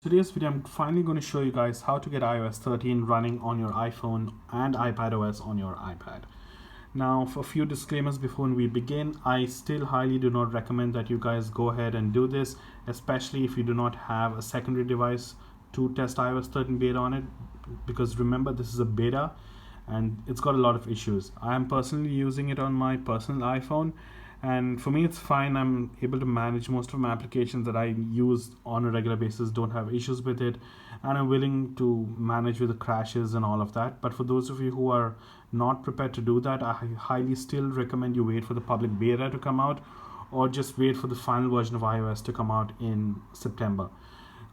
Today's video, I'm finally going to show you guys how to get iOS 13 running on your iPhone and iPadOS on your iPad. Now, for a few disclaimers before we begin, I still highly do not recommend that you guys go ahead and do this, especially if you do not have a secondary device to test iOS 13 beta on it, because remember, this is a beta and it's got a lot of issues. I am personally using it on my personal iPhone, and for me it's fine. I'm able to manage most of my applications that I use on a regular basis, don't have issues with it, and I'm willing to manage with the crashes and all of that. But for those of you who are not prepared to do that, I highly still recommend you wait for the public beta to come out, or just wait for the final version of iOS to come out in September.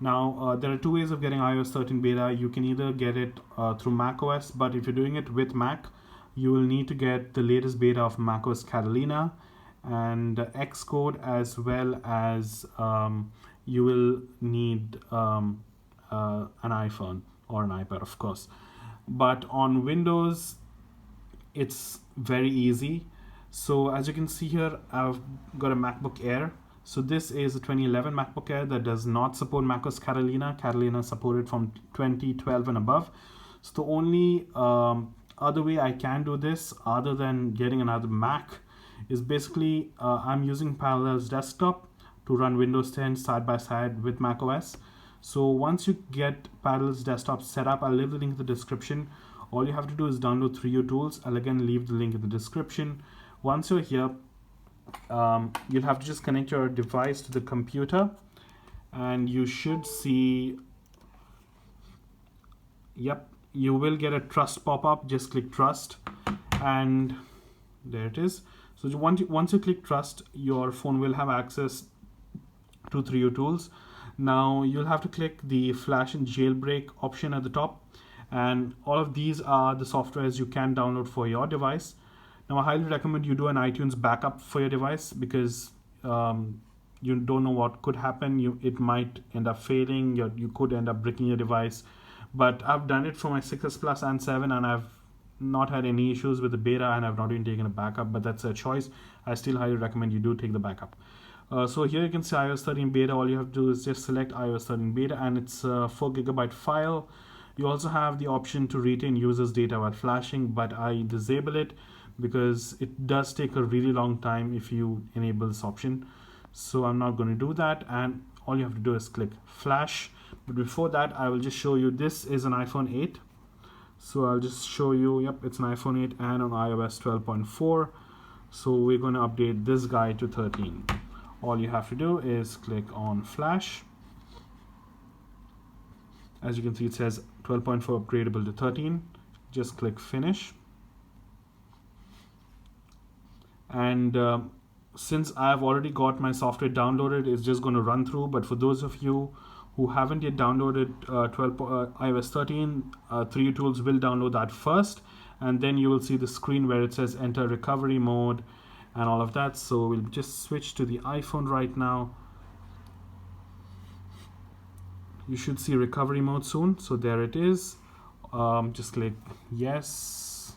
Now, there are two ways of getting iOS 13 beta. You can either get it through macOS, but if you're doing it with Mac, you will need to get the latest beta of macOS Catalina and Xcode, as well as you will need an iPhone or an iPad, of course. But on Windows, it's very easy. So as you can see here, I've got a MacBook Air. So this is a 2011 MacBook Air that does not support macOS Catalina. Catalina is supported from 2012 and above. So the only other way I can do this, other than getting another Mac, is basically I'm using Parallels Desktop to run Windows 10 side by side with macOS. So once you get Parallels Desktop set up, I'll leave the link in the description. All you have to do is download 3U Tools. I'll again leave the link in the description. Once you're here, you'll have to just connect your device to the computer, and you should see, yep, you will get a trust pop-up. Just click trust, and there it is. So once you click trust, your phone will have access to 3U Tools. Now you'll have to click the flash and jailbreak option at the top, and all of these are the softwares you can download for your device. Now I highly recommend you do an iTunes backup for your device, because you don't know what could happen. It might end up failing. You could end up breaking your device. But I've done it for my 6S Plus and 7, and I've not had any issues with the beta, and I've not even taken a backup, but that's a choice. I still highly recommend you do take the backup. So here you can see iOS 13 beta. All you have to do is just select iOS 13 beta, and it's a 4GB file. You also have the option to retain users' data while flashing, but I disable it because it does take a really long time if you enable this option. So I'm not going to do that, and all you have to do is click flash. But before that, I will just show you, this is an iPhone 8. So I'll just show you, yep, it's an iPhone 8 and on iOS 12.4. So we're going to update this guy to 13. All you have to do is click on flash. As you can see, it says 12.4 upgradable to 13. Just click finish. And since I've already got my software downloaded, it's just going to run through. But for those of you who haven't yet downloaded iOS 13, 3U Tools will download that first, and then you will see the screen where it says enter recovery mode and all of that. So we'll just switch to the iPhone right now. You should see recovery mode soon. So there it is. Just click yes.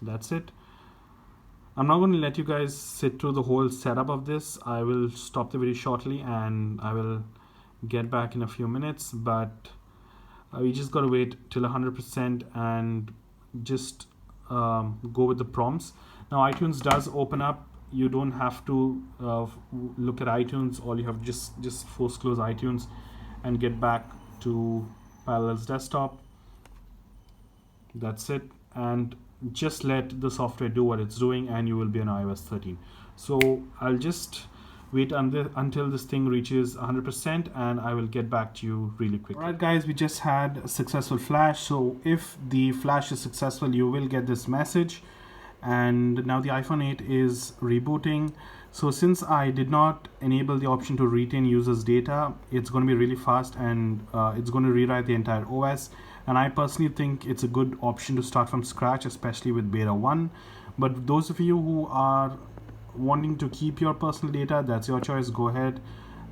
That's it. I'm not going to let you guys sit through the whole setup of this. I will stop the video shortly and I will get back in a few minutes, but we just got to wait till 100% and just go with the prompts. Now iTunes does open up. You don't have to look at iTunes. All you have to just force close iTunes and get back to Parallels Desktop. That's it. And just let the software do what it's doing, and you will be on iOS 13. So I'll just wait until this thing reaches 100%, and I will get back to you really quickly. Alright guys, we just had a successful flash. So if the flash is successful, you will get this message. And now the iPhone 8 is rebooting. So since I did not enable the option to retain users' data, it's going to be really fast, and it's going to rewrite the entire OS. And I personally think it's a good option to start from scratch, especially with beta 1. But those of you who are wanting to keep your personal data, that's your choice, go ahead.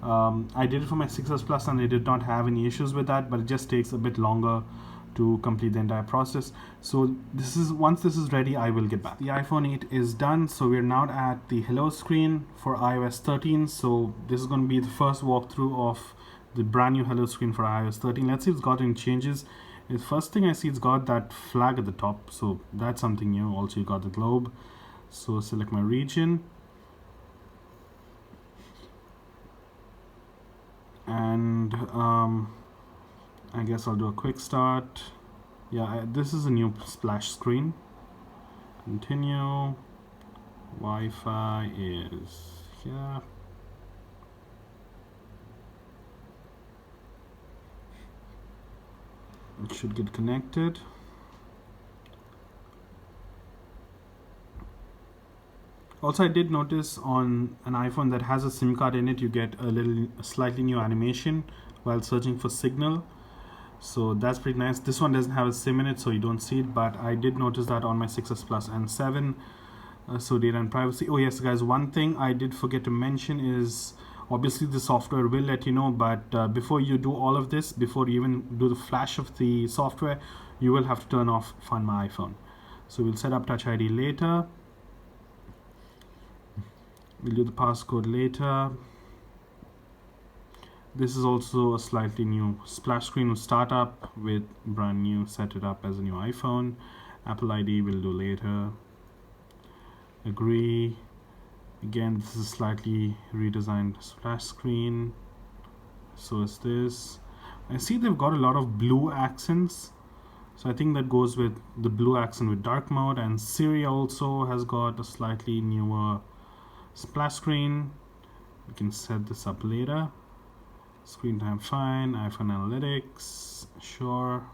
I did it for my 6S Plus and I did not have any issues with that, but it just takes a bit longer to complete the entire process. So once this is ready, I will get back. The iPhone 8 is done, so we're now at the hello screen for iOS 13. So this is going to be the first walkthrough of the brand new hello screen for iOS 13. Let's see if it's got any changes. The first thing I see, it's got that flag at the top, so that's something new. Also, you got the globe. So select my region, and I guess I'll do a quick start. Yeah, this is a new splash screen. Continue. Wi-Fi is here. It should get connected. Also, I did notice on an iPhone that has a SIM card in it, you get a slightly new animation while searching for signal. So that's pretty nice. This one doesn't have a SIM in it, so you don't see it, but I did notice that on my 6S Plus and 7. So data and privacy. Oh yes, guys, one thing I did forget to mention is obviously the software will let you know, but before you do all of this, before you even do the flash of the software, you will have to turn off Find My iPhone. So we'll set up Touch ID later. We'll do the passcode later. This is also a slightly new splash screen. Will start up with brand new, set it up as a new iPhone. Apple ID we'll do later. Agree. Again, this is a slightly redesigned splash screen. So is this. I see they've got a lot of blue accents. So I think that goes with the blue accent with dark mode. And Siri also has got a slightly newer splash screen. We can set this up later. Screen time fine. iPhone analytics, sure.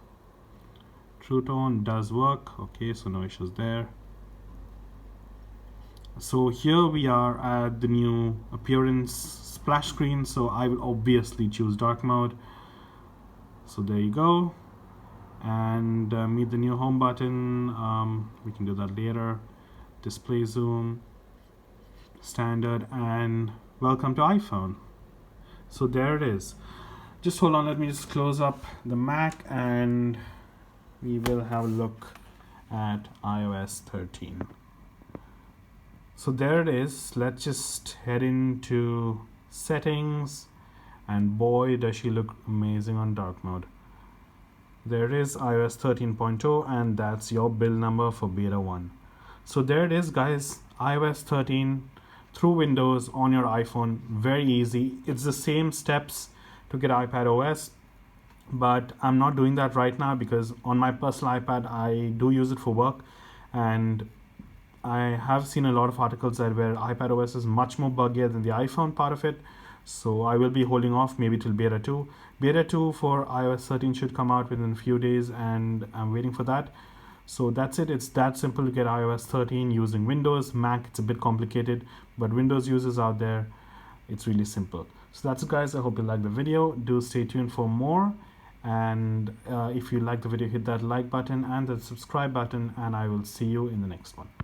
True tone does work. Okay, so no issues there. So here we are at the new appearance splash screen. So I will obviously choose dark mode. So there you go. And meet the new home button. We can do that later. Display zoom, standard, and welcome to iPhone. So there it is. Just hold on, let me just close up the Mac and we will have a look at iOS 13. So there it is. Let's just head into settings, and boy does she look amazing on dark mode. There it is, iOS 13.0, and that's your build number for beta 1. So there it is, guys, iOS 13 through Windows on your iPhone. Very easy. It's the same steps to get iPad OS, but I'm not doing that right now because on my personal iPad I do use it for work, and I have seen a lot of articles that where iPad OS is much more buggier than the iPhone part of it. So I will be holding off maybe till beta 2. Beta 2 for iOS 13 should come out within a few days, and I'm waiting for that. So that's it. It's that simple to get iOS 13 using Windows. Mac, it's a bit complicated, but Windows users out there, it's really simple. So that's it, guys. I hope you liked the video. Do stay tuned for more. And if you like the video, hit that like button and the subscribe button, and I will see you in the next one.